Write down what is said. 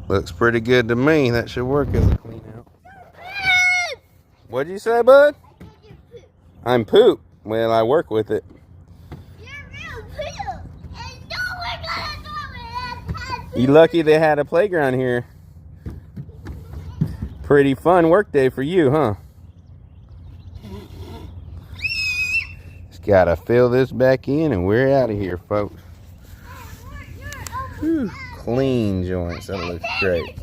Looks pretty good to me. That should work as a clean out. What'd you say, bud? I'm poop. Well, I work with it. You're real poop. And don't work on it. You lucky they had a playground here. Pretty fun work day for you, huh? Just gotta fill this back in and we're out of here, folks. Whew, clean joints. That looks great.